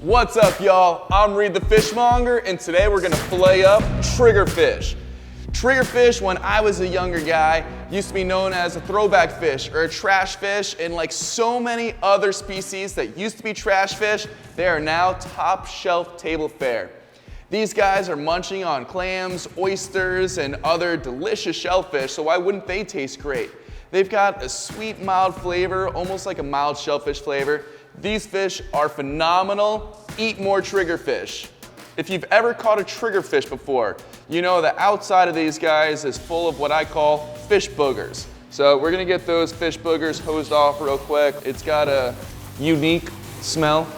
What's up, y'all? I'm Reed the Fishmonger, and today we're gonna fillet up triggerfish. Triggerfish, when I was a younger guy, used to be known as a throwback fish or a trash fish, and like so many other species that used to be trash fish, they are now top shelf table fare. These guys are munching on clams, oysters, and other delicious shellfish, so why wouldn't they taste great? They've got a sweet, mild flavor, almost like a mild shellfish flavor. These fish are phenomenal. Eat more triggerfish. If you've ever caught a triggerfish before, you know the outside of these guys is full of what I call fish boogers. So we're gonna get those fish boogers hosed off real quick. It's got a unique smell.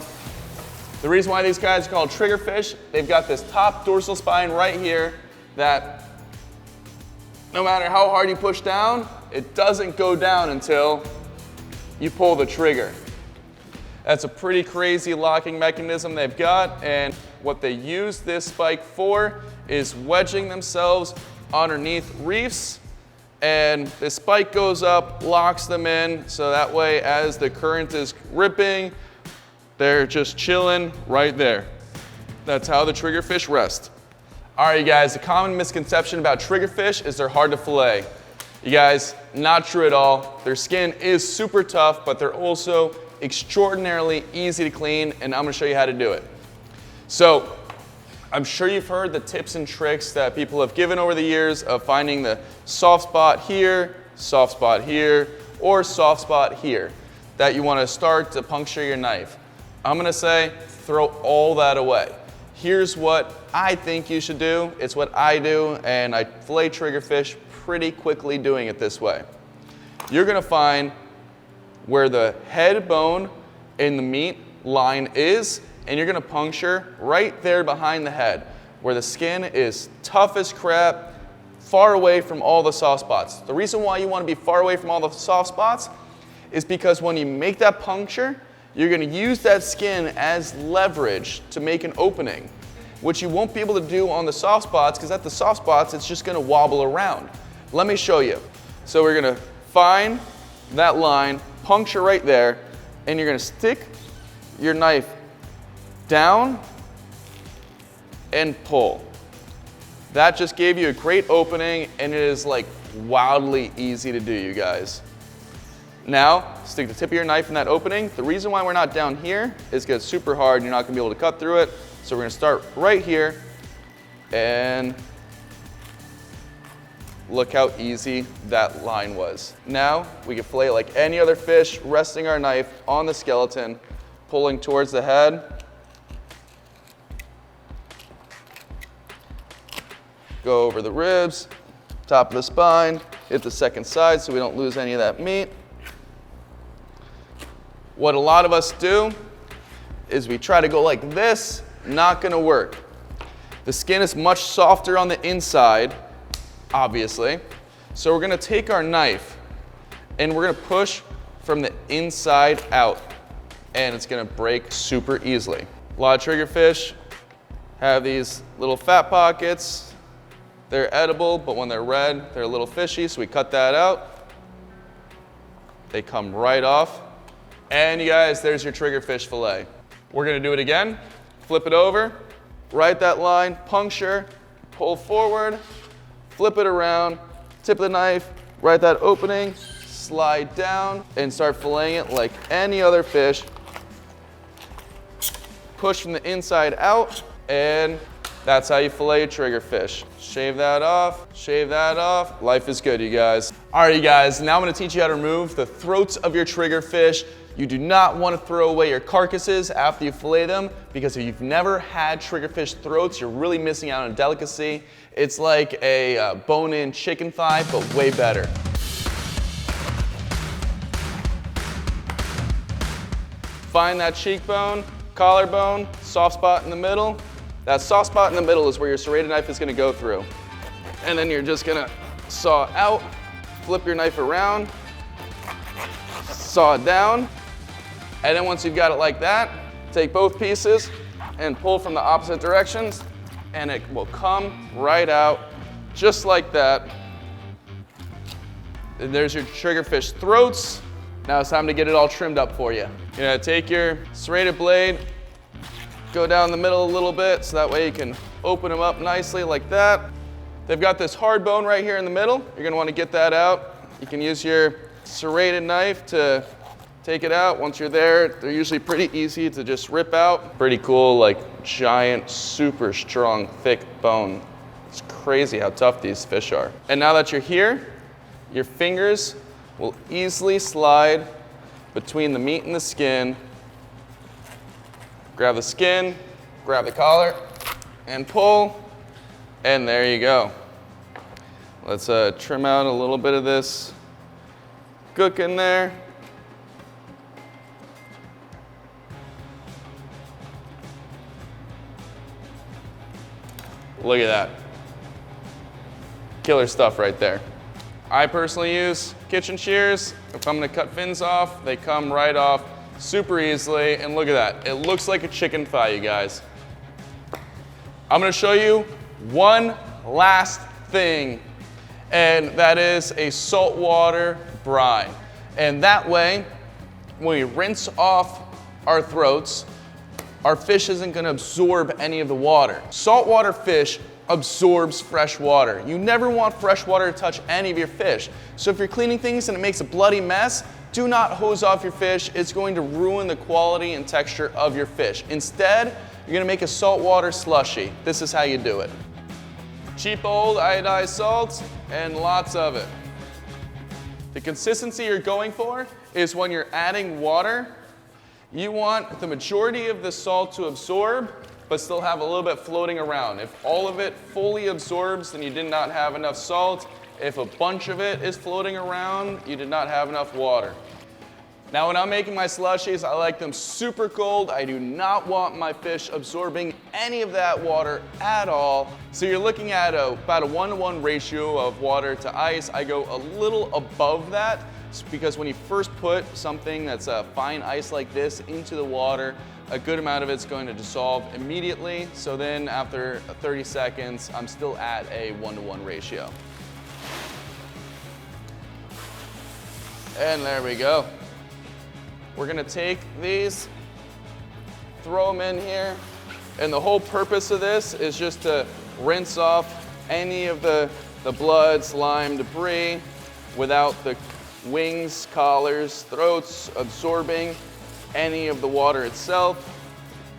The reason why these guys are called triggerfish, they've got this top dorsal spine right here that no matter how hard you push down, it doesn't go down until you pull the trigger. That's a pretty crazy locking mechanism they've got, and what they use this spike for is wedging themselves underneath reefs, and the spike goes up, locks them in, so that way as the current is ripping, they're just chilling right there. That's how the triggerfish rest. All right, you guys, the common misconception about triggerfish is they're hard to fillet. You guys, not true at all. Their skin is super tough, but they're also extraordinarily easy to clean, and I'm gonna show you how to do it. So, I'm sure you've heard the tips and tricks that people have given over the years of finding the soft spot here, or soft spot here, that you wanna start to puncture your knife. I'm gonna say, throw all that away. Here's what I think you should do. It's what I do, and I fillet triggerfish pretty quickly doing it this way. You're gonna find where the head bone in the meat line is, and you're gonna puncture right there behind the head, where the skin is tough as crap, far away from all the soft spots. The reason why you wanna be far away from all the soft spots is because when you make that puncture, you're gonna use that skin as leverage to make an opening, which you won't be able to do on the soft spots, because at the soft spots, it's just gonna wobble around. Let me show you. So we're gonna find that line, puncture right there, and you're gonna stick your knife down and pull. That just gave you a great opening, and it is like wildly easy to do, you guys. Now, stick the tip of your knife in that opening. The reason why we're not down here is because it's super hard and you're not gonna be able to cut through it. So we're gonna start right here, and look how easy that line was. Now, we can fillet like any other fish, resting our knife on the skeleton, pulling towards the head. Go over the ribs, top of the spine, hit the second side so we don't lose any of that meat. What a lot of us do is we try to go like this, not gonna work. The skin is much softer on the inside, obviously. So we're gonna take our knife and we're gonna push from the inside out, and it's gonna break super easily. A lot of triggerfish have these little fat pockets. They're edible, but when they're red, they're a little fishy, so we cut that out. They come right off. And you guys, there's your triggerfish fillet. We're gonna do it again. Flip it over, right that line, puncture, pull forward, flip it around, tip of the knife, right that opening, slide down, and start filleting it like any other fish. Push from the inside out, and that's how you fillet a triggerfish. Shave that off. Life is good, you guys. All right, you guys, now I'm gonna teach you how to remove the throats of your triggerfish. You do not want to throw away your carcasses after you fillet them, because if you've never had triggerfish throats, you're really missing out on a delicacy. It's like a bone-in chicken thigh, but way better. Find that cheekbone, collarbone, soft spot in the middle. That soft spot in the middle is where your serrated knife is going to go through. And then you're just going to saw out, flip your knife around, saw it down. And then once you've got it like that, take both pieces and pull from the opposite directions, and it will come right out just like that. And there's your triggerfish throats. Now it's time to get it all trimmed up for you. You're gonna take your serrated blade, go down the middle a little bit so that way you can open them up nicely like that. They've got this hard bone right here in the middle. You're gonna wanna get that out. You can use your serrated knife to take it out. Once you're there, they're usually pretty easy to just rip out. Pretty cool, like giant, super strong, thick bone. It's crazy how tough these fish are. And now that you're here, your fingers will easily slide between the meat and the skin. Grab the skin, grab the collar, and pull, and there you go. Let's trim out a little bit of this gook in there. Look at that. Killer stuff right there. I personally use kitchen shears. If I'm gonna cut fins off, they come right off super easily, and look at that. It looks like a chicken thigh, you guys. I'm gonna show you one last thing, and that is a saltwater brine. And that way, when we rinse off our throats, our fish isn't gonna absorb any of the water. Saltwater fish absorbs fresh water. You never want fresh water to touch any of your fish. So if you're cleaning things and it makes a bloody mess, do not hose off your fish. It's going to ruin the quality and texture of your fish. Instead, you're gonna make a saltwater slushy. This is how you do it. Cheap old iodized salt and lots of it. The consistency you're going for is when you're adding water, you want the majority of the salt to absorb, but still have a little bit floating around. If all of it fully absorbs, then you did not have enough salt. If a bunch of it is floating around, you did not have enough water. Now when I'm making my slushies, I like them super cold. I do not want my fish absorbing any of that water at all. So you're looking at about a 1-to-1 ratio of water to ice. I go a little above that because when you first put something that's a fine ice like this into the water, a good amount of it's going to dissolve immediately. So then after 30 seconds, I'm still at a 1-to-1 ratio. And there we go. We're gonna take these, throw them in here, and the whole purpose of this is just to rinse off any of the blood, slime, debris without the wings, collars, throats absorbing any of the water itself.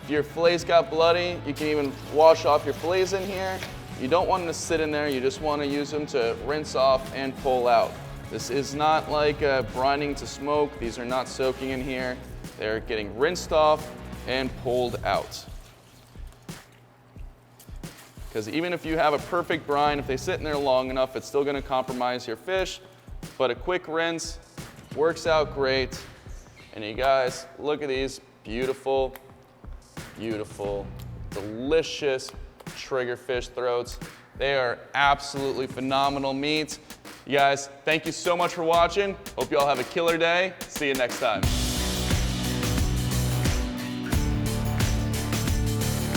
If your fillets got bloody, you can even wash off your fillets in here. You don't want them to sit in there, you just want to use them to rinse off and pull out. This is not like brining to smoke. These are not soaking in here. They're getting rinsed off and pulled out. Because even if you have a perfect brine, if they sit in there long enough, it's still gonna compromise your fish. But a quick rinse works out great. And you guys, look at these beautiful, beautiful, delicious triggerfish throats. They are absolutely phenomenal meat. You guys, thank you so much for watching. Hope you all have a killer day. See you next time.